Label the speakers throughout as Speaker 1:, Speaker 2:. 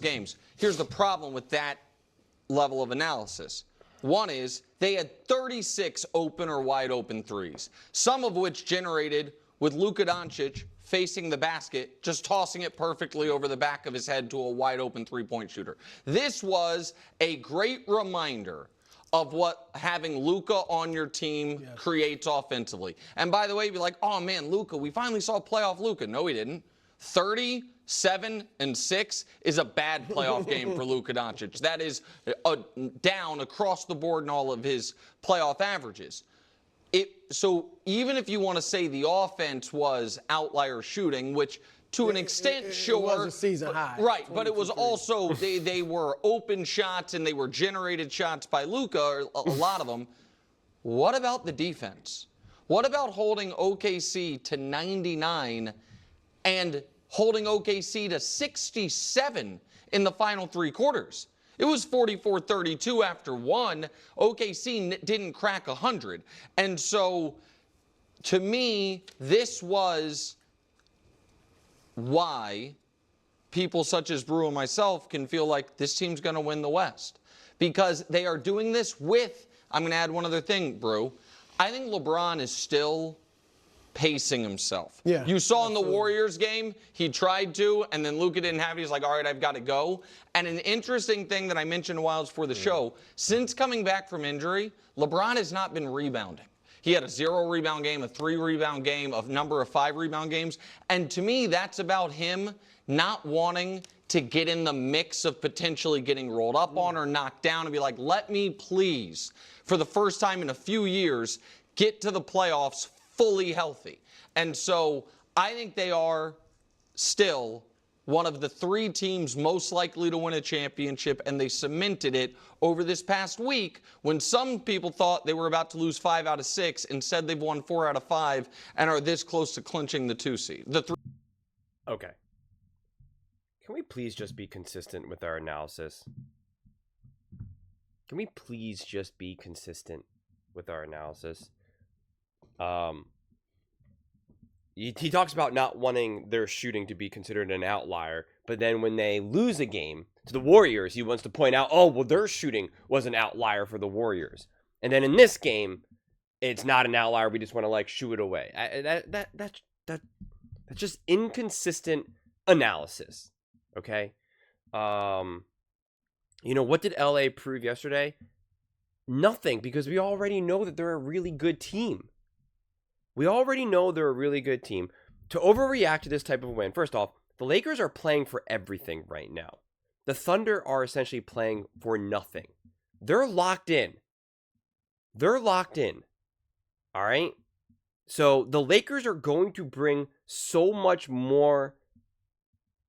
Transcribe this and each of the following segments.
Speaker 1: games. Here's the problem with that level of analysis. One is they had 36 open or wide open threes, some of which generated with Luka Doncic facing the basket, just tossing it perfectly over the back of his head to a wide open three-point shooter. This was a great reminder of what having Luka on your team creates offensively. And by the way, you'd be like, oh man, Luka, we finally saw playoff Luka. No, we didn't. 37-6 is a bad playoff game for Luka Doncic. That is down across the board in all of his playoff averages. So even if you want to say the offense was outlier shooting, which to an extent, sure.
Speaker 2: It was a season high.
Speaker 1: Right, but it was also, they were open shots and they were generated shots by Luka, a lot of them. What about the defense? What about holding OKC to 99 and holding OKC to 67 in the final three quarters? It was 44-32 after one. OKC didn't crack 100. And so, to me, this was why people such as Brew and myself can feel like this team's going to win the West. Because they are doing this with, I'm going to add one other thing, Brew. I think LeBron is still pacing himself.
Speaker 2: Yeah,
Speaker 1: you saw in the Warriors game, he tried to, and then Luka didn't have it. He's like, all right, I've got to go. And an interesting thing that I mentioned a while before the show, since coming back from injury, LeBron has not been rebounding. He had a 0-rebound game, a 3-rebound game, a number of 5-rebound games. And to me, that's about him not wanting to get in the mix of potentially getting rolled up on or knocked down and be like, let me please, for the first time in a few years, get to the playoffs fully healthy. And so I think they are still one of the three teams most likely to win a championship, and they cemented it over this past week when some people thought they were about to lose 5 out of 6. Instead, they've won 4 out of 5 and are this close to clinching the 2 seed.
Speaker 3: Okay. Can we please just be consistent with our analysis? Can we please just be consistent with our analysis? He talks about not wanting their shooting to be considered an outlier, but then when they lose a game to the Warriors, he wants to point out, oh, well, their shooting was an outlier for the Warriors. And then in this game, it's not an outlier. We just want to like shoo it away. That's just inconsistent analysis. Okay. You know, what did LA prove yesterday? Nothing, because we already know that they're a really good team. We already know they're a really good team. To overreact to this type of win, first off, the Lakers are playing for everything right now. The Thunder are essentially playing for nothing. They're locked in. They're locked in. All right? So the Lakers are going to bring so much more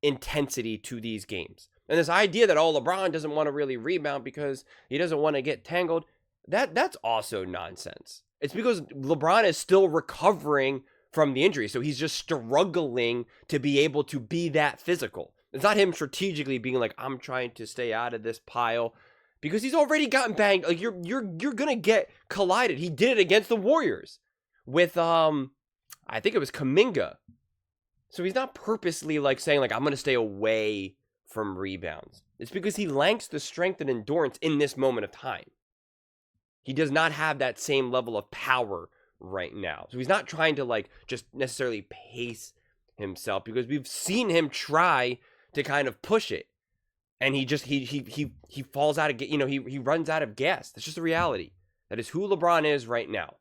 Speaker 3: intensity to these games. And this idea that, oh, LeBron doesn't want to really rebound because he doesn't want to get tangled, that's also nonsense. It's because LeBron is still recovering from the injury, so he's just struggling to be able to be that physical. It's not him strategically being like, I'm trying to stay out of this pile, because he's already gotten banged. Like you're gonna get collided. He did it against the Warriors with I think it was Kuminga. So he's not purposely like saying like I'm gonna stay away from rebounds. It's because he lacks the strength and endurance in this moment of time. He does not have that same level of power right now. So he's not trying to like just necessarily pace himself, because we've seen him try to kind of push it. And he falls out of, you know, he runs out of gas. That's just the reality. That is who LeBron is right now.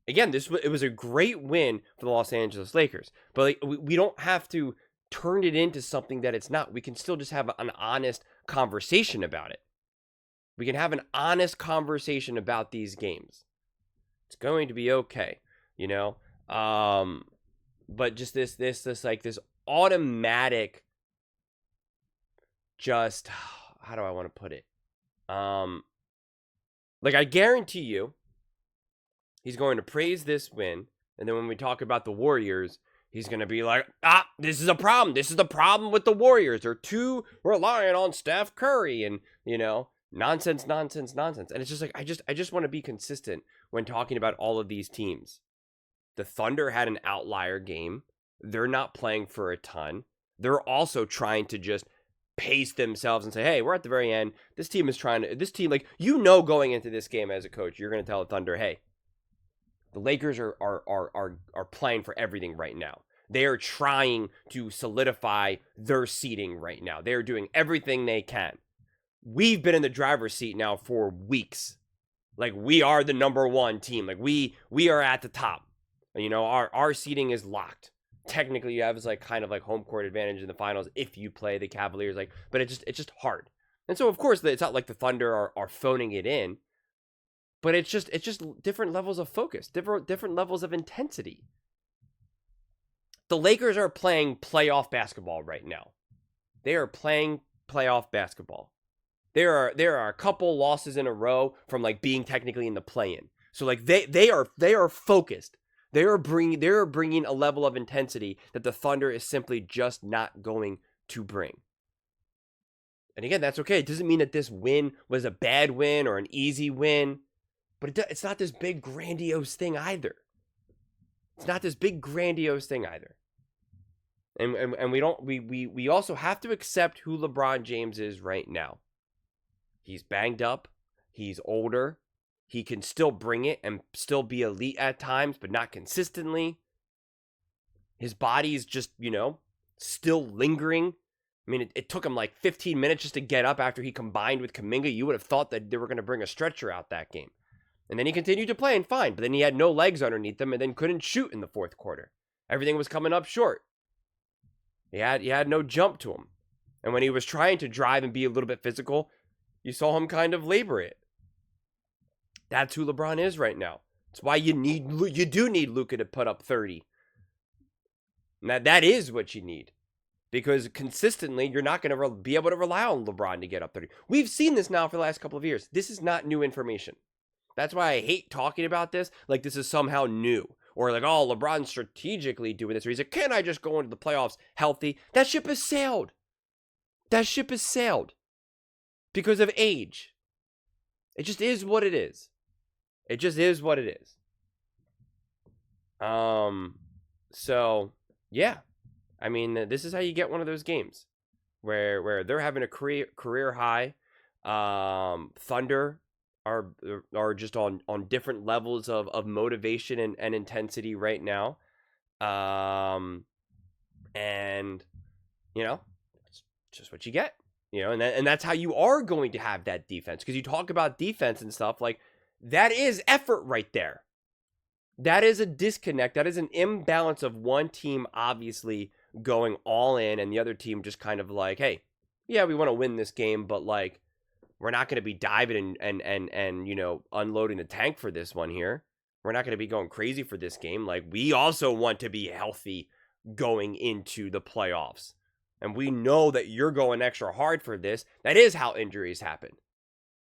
Speaker 3: Again, it was a great win for the Los Angeles Lakers, but like, we don't have to turn it into something that it's not. We can still just have an honest conversation about it. We can have an honest conversation about these games. It's going to be okay, you know. But just this automatic, just how do I want to put it? Like, I guarantee you, he's going to praise this win, and then when we talk about the Warriors, he's going to be like, this is a problem. This is the problem with the Warriors. They're too reliant on Steph Curry, and you know. Nonsense. And it's just like, I just want to be consistent when talking about all of these teams. The Thunder had an outlier game. They're not playing for a ton. They're also trying to just pace themselves and say, hey, we're at the very end. This team, like, going into this game as a coach, you're going to tell the Thunder, hey, the Lakers are playing for everything right now. They are trying to solidify their seeding right now. They are doing everything they can. We've been in the driver's seat now for weeks. Like, we are the number one team. Like, we are at the top. You know, our seeding is locked. Technically, you have like kind of like home court advantage in the finals if you play the Cavaliers. Like, but it's just hard. And so, of course, it's not like the Thunder are phoning it in. But it's just different levels of focus, different levels of intensity. The Lakers are playing playoff basketball right now. They are playing playoff basketball. There are a couple losses in a row from like being technically in the play-in. So like they are focused. They are bringing a level of intensity that the Thunder is simply just not going to bring. And again, that's okay. It doesn't mean that this win was a bad win or an easy win. But it's not this big grandiose thing either. It's not this big grandiose thing either. And we also have to accept who LeBron James is right now. He's banged up. He's older. He can still bring it and still be elite at times, but not consistently. His body's just, still lingering. I mean, it took him like 15 minutes just to get up after he combined with Kuminga. You would have thought that they were going to bring a stretcher out that game. And then he continued to play and fine, but then he had no legs underneath him and then couldn't shoot in the fourth quarter. Everything was coming up short. He had no jump to him. And when he was trying to drive and be a little bit physical, you saw him kind of labor it. That's who LeBron is right now. That's why you do need Luka to put up 30. And that is what you need. Because consistently, you're not going to be able to rely on LeBron to get up 30. We've seen this now for the last couple of years. This is not new information. That's why I hate talking about this like this is somehow new. Or like, oh, LeBron's strategically doing this. Or he's like, can I just go into the playoffs healthy? That ship has sailed. That ship has sailed. Because of age. It just is what it is. It just is what it is. So, yeah. I mean, this is how you get one of those games. Where they're having a career high. Thunder are just on different levels of motivation and intensity right now. And it's just what you get, and that's how you are going to have that defense. Because you talk about defense and stuff, like that is effort right there. That is a disconnect. That is an imbalance of one team obviously going all in and the other team just kind of like, hey, yeah, we want to win this game, but like, we're not going to be diving and unloading the tank for this one here. We're not going to be going crazy for this game. Like, we also want to be healthy going into the playoffs. And we know that you're going extra hard for this. That is how injuries happen.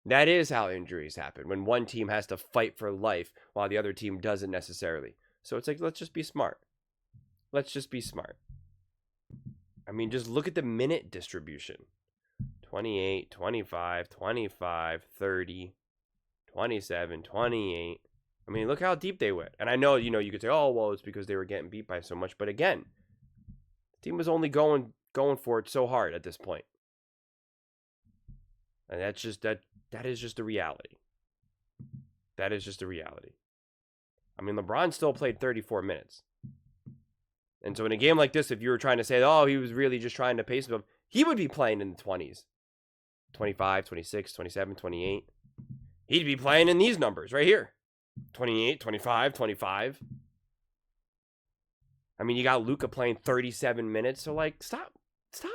Speaker 3: That is how injuries happen. When one team has to fight for life while the other team doesn't necessarily. So it's like, let's just be smart. Let's just be smart. I mean, just look at the minute distribution. 28, 25, 25, 30, 27, 28. I mean, look how deep they went. And I know, you could say, oh, well, it's because they were getting beat by so much. But again, the team was only going for it so hard at this point. And that's just, that is just the reality. That is just the reality. I mean, LeBron still played 34 minutes. And so in a game like this, if you were trying to say, oh, he was really just trying to pace him, he would be playing in the 20s. 25, 26, 27, 28. He'd be playing in these numbers right here. 28, 25, 25. I mean, you got Luka playing 37 minutes. So, like, stop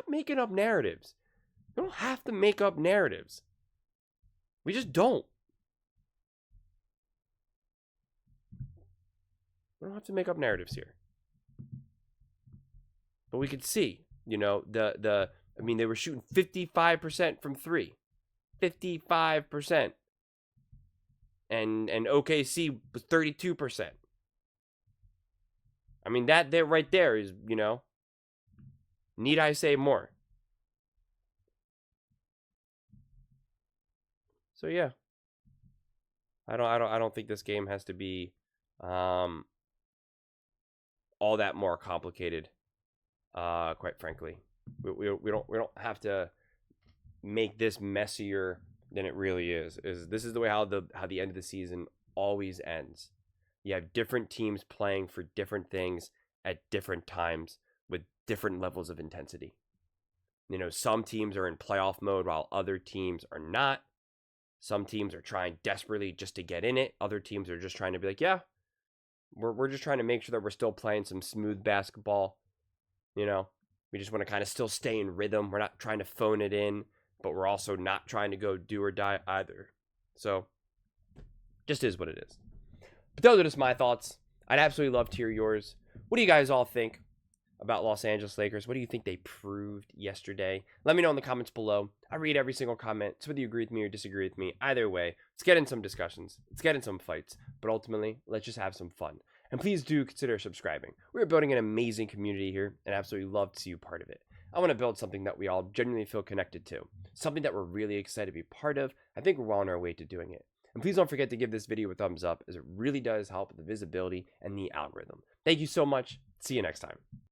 Speaker 3: making up narratives. You don't have to make up narratives. We just don't. We don't have to make up narratives here. But we could see, I mean, they were shooting 55% from three. 55%. And OKC was 32%. I mean, that there right there is, need I say more? So yeah. I don't think this game has to be all that more complicated. quite frankly. We don't have to make this messier than it really is. This is the way how the end of the season always ends. You have different teams playing for different things at different times with different levels of intensity. You know, some teams are in playoff mode while other teams are not. Some teams are trying desperately just to get in it. Other teams are just trying to be like, yeah, we're just trying to make sure that we're still playing some smooth basketball. You know, we just want to kind of still stay in rhythm. We're not trying to phone it in, but we're also not trying to go do or die either. So, just is what it is. But those are just my thoughts. I'd absolutely love to hear yours. What do you guys all think about Los Angeles Lakers? What do you think they proved yesterday? Let me know in the comments below. I read every single comment, so whether you agree with me or disagree with me, either way, let's get in some discussions. Let's get in some fights. But ultimately, let's just have some fun. And please do consider subscribing. We're building an amazing community here, and I absolutely love to see you part of it. I want to build something that we all genuinely feel connected to. Something that we're really excited to be part of. I think we're well on our way to doing it. And please don't forget to give this video a thumbs up, as it really does help with the visibility and the algorithm. Thank you so much. See you next time.